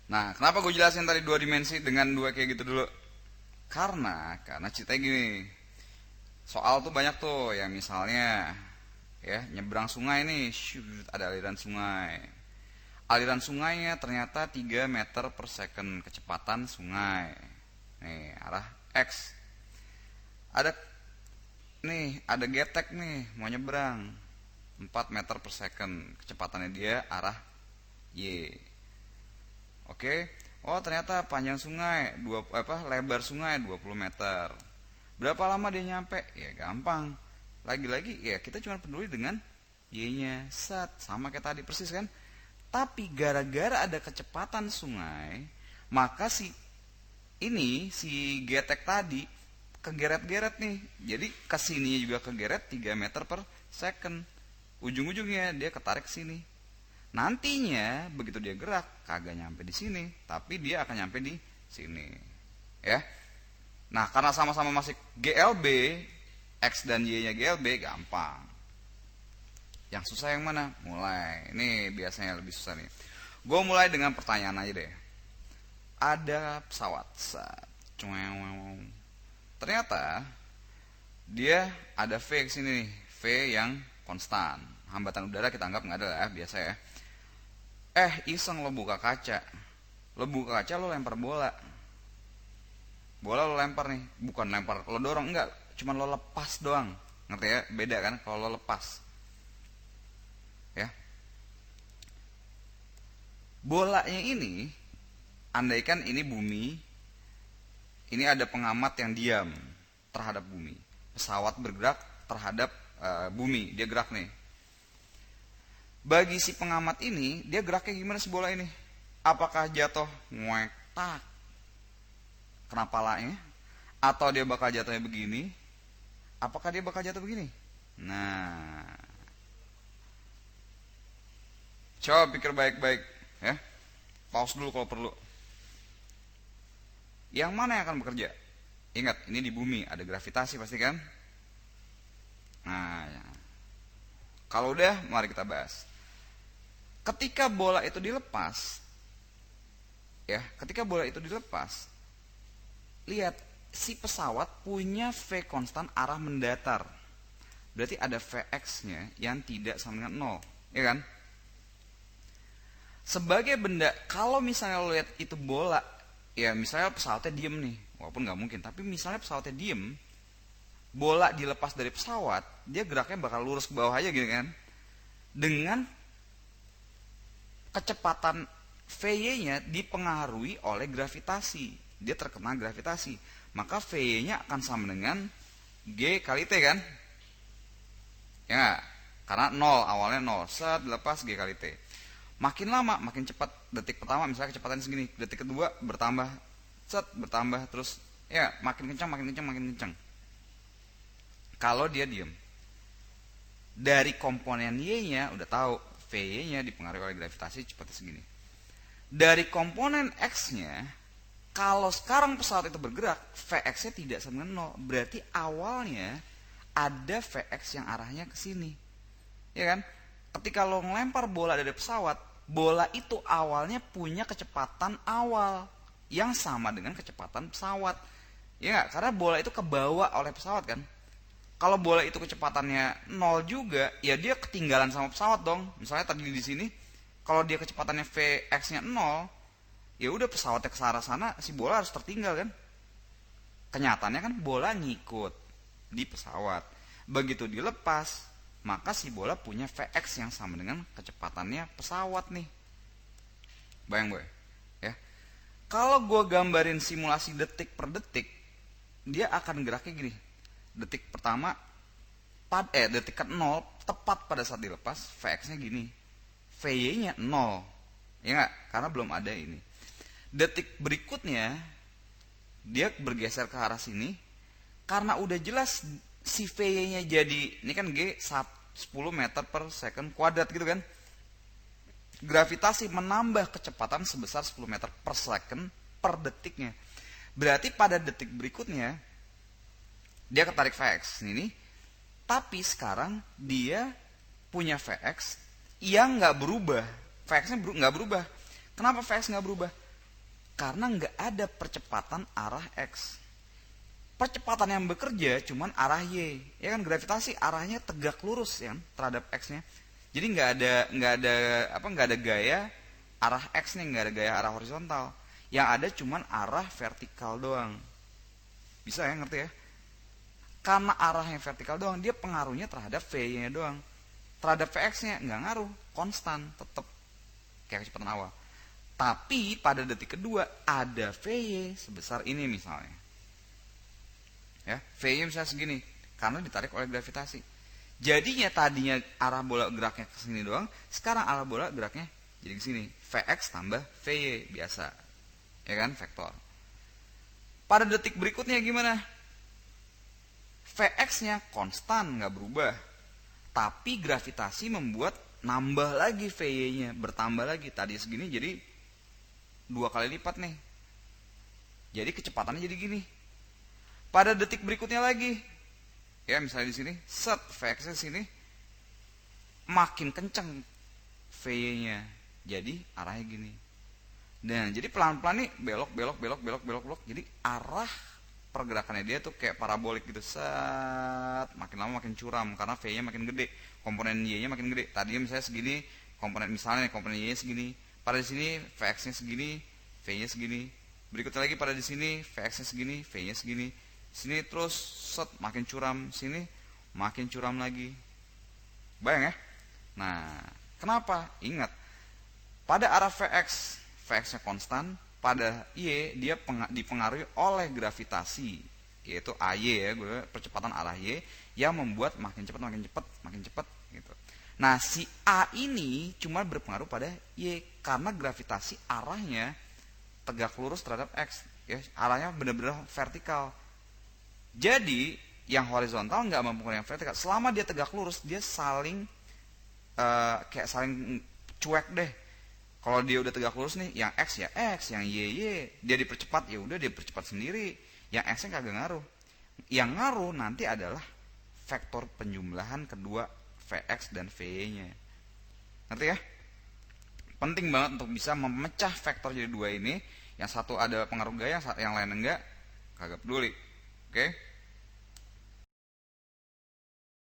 Nah, kenapa gue jelasin tadi dua dimensi dengan dua kayak gitu dulu? Karena ceritanya gini. Soal tuh banyak tuh yang misalnya ya nyebrang sungai nih, shoot, ada aliran sungai. Aliran sungainya ternyata 3 meter per second kecepatan sungai. Nih, arah X. Ada ada getek nih mau nyebrang 4 meter per second, kecepatannya dia arah Y. Oke. Oh, ternyata panjang sungai lebar sungai 20 meter. Berapa lama dia nyampe? Ya gampang. Lagi-lagi ya kita cuma peduli dengan Y-nya. Set, sama kayak tadi persis kan? Tapi gara-gara ada kecepatan sungai, maka si getek tadi kegeret-geret nih. Jadi kesininya juga kegeret 3 meter per second. Ujung-ujungnya dia ketarik sini. Nantinya begitu dia gerak kagak nyampe di sini, tapi dia akan nyampe di sini. Ya. Nah, karena sama-sama masih GLB, X dan Y-nya GLB, gampang. Yang susah yang mana? Mulai. Ini biasanya lebih susah nih. Gue mulai dengan pertanyaan aja deh. Ada pesawat. Ternyata dia ada V ke sini nih. V yang konstan. Hambatan udara kita anggap nggak ada lah, biasa ya. Iseng lo buka kaca. Lo buka kaca, lo lempar bola. Bola lo lempar nih. Bukan lempar, lo dorong, enggak. Cuma lo lepas doang. Ngerti ya? Beda kan kalau lo lepas. Ya. Bolanya ini, andaikan ini bumi, ini ada pengamat yang diam terhadap bumi. Pesawat bergerak terhadap bumi, dia gerak nih. Bagi si pengamat ini, dia geraknya gimana si bola ini? Apakah jatuh nguek tak kena palanya? Atau dia bakal jatuhnya begini? Apakah dia bakal jatuh begini? Nah, coba pikir baik-baik ya. Pause dulu kalau perlu. Yang mana yang akan bekerja? Ingat, ini di bumi ada gravitasi pasti kan? Nah, ya. Kalau udah, mari kita bahas. Ketika bola itu dilepas, lihat si pesawat punya V konstan arah mendatar. Berarti ada Vx-nya yang tidak sama dengan 0, ya kan? Sebagai benda, kalau misalnya lo lihat itu bola, ya misalnya pesawatnya diem nih, walaupun nggak mungkin, tapi misalnya pesawatnya diem, bola dilepas dari pesawat, dia geraknya bakal lurus ke bawah aja gitu kan? Dengan kecepatan Vy-nya dipengaruhi oleh gravitasi. Dia terkena gravitasi. Maka Vy-nya akan sama dengan G kali T kan? Ya gak? Karena 0, awalnya 0. Set, dilepas G kali T. Makin lama, makin cepat. Detik pertama misalnya kecepatan segini. Detik kedua bertambah. Set, bertambah. Terus ya makin kencang. Kalau dia diem. Dari komponen Y-nya udah tahu. V-nya dipengaruhi oleh gravitasi cepatnya segini. Dari komponen X-nya, kalau sekarang pesawat itu bergerak, Vx-nya tidak sama dengan 0. Berarti awalnya ada Vx yang arahnya ke sini. Ya kan? Ketika lo ngelempar bola dari pesawat, bola itu awalnya punya kecepatan awal yang sama dengan kecepatan pesawat. Ya nggak? Karena bola itu kebawa oleh pesawat kan? Kalau bola itu kecepatannya 0 juga, ya dia ketinggalan sama pesawat dong. Misalnya tadi di sini, kalau dia kecepatannya Vx-nya 0, ya udah pesawatnya ke arah sana, si bola harus tertinggal kan. Kenyataannya kan bola ngikut di pesawat. Begitu dilepas, maka si bola punya Vx yang sama dengan kecepatannya pesawat nih. Bayang boy, ya. Kalau gue gambarin simulasi detik per detik, dia akan geraknya gini. Detik pertama detik ke 0 tepat pada saat dilepas, Vx-nya gini. Vy-nya 0. Ya enggak? Karena belum ada ini. Detik berikutnya dia bergeser ke arah sini karena udah jelas si Vy-nya jadi ini kan G 10 meter per second kuadrat gitu kan. Gravitasi menambah kecepatan sebesar 10 meter per second per detiknya. Berarti pada detik berikutnya dia ketarik Vx ini, tapi sekarang dia punya Vx yang nggak berubah. Vx-nya nggak berubah. Kenapa Vx nggak berubah? Karena nggak ada percepatan arah X. Percepatan yang bekerja cuman arah Y. Ya kan, gravitasi arahnya tegak lurus ya kan, terhadap X-nya. Jadi nggak ada gaya arah X nih, nggak ada gaya arah horizontal. Yang ada cuman arah vertikal doang. Bisa ya, ngerti ya? Karena arahnya vertikal doang, dia pengaruhnya terhadap V-nya doang. Terhadap Vx-nya nggak ngaruh, konstan, tetap kayak kecepatan awal. Tapi pada detik kedua ada Vy sebesar ini misalnya. Ya, Vy misalnya segini karena ditarik oleh gravitasi. Jadinya tadinya arah bola geraknya ke sini doang, sekarang arah bola geraknya jadi ke sini. Vx tambah Vy biasa. Ya kan, vektor. Pada detik berikutnya gimana? Vx-nya konstan, nggak berubah. Tapi gravitasi membuat nambah lagi Vy-nya, bertambah lagi. Tadi segini jadi 2 kali lipat nih. Jadi kecepatannya jadi gini. Pada detik berikutnya lagi, ya misalnya di sini, set Vx-nya sini makin kenceng Vy-nya. Jadi arahnya gini. Nah, jadi pelan-pelan nih belok. Jadi arah pergerakannya dia tuh kayak parabolik gitu. Set, makin lama makin curam karena V-nya makin gede, komponen Y-nya makin gede. Tadinya misalnya segini, komponen Y-nya segini. Pada di sini Vx-nya segini, V-nya segini. Berikutnya lagi pada di sini Vx-nya segini, V-nya segini. Sini terus set makin curam, sini makin curam lagi. Bayang ya? Nah, kenapa? Ingat, pada arah Vx-nya konstan, pada Y dia dipengaruhi oleh gravitasi, yaitu AY ya, percepatan arah Y yang membuat makin cepat gitu. Nah, si A ini cuma berpengaruh pada Y karena gravitasi arahnya tegak lurus terhadap X, ya, arahnya benar-benar vertikal. Jadi yang horizontal nggak mempengaruhi yang vertikal. Selama dia tegak lurus, dia saling kayak saling cuek deh. Kalau dia udah tegak lurus nih, yang X ya X, yang Y, dia dipercepat ya udah dia percepat sendiri. Yang X-nya kagak ngaruh. Yang ngaruh nanti adalah vektor penjumlahan kedua Vx dan Vy-nya. Ngerti ya? Penting banget untuk bisa memecah vektor jadi dua ini. Yang satu ada pengaruh gaya, yang lain enggak, kagak peduli. Oke?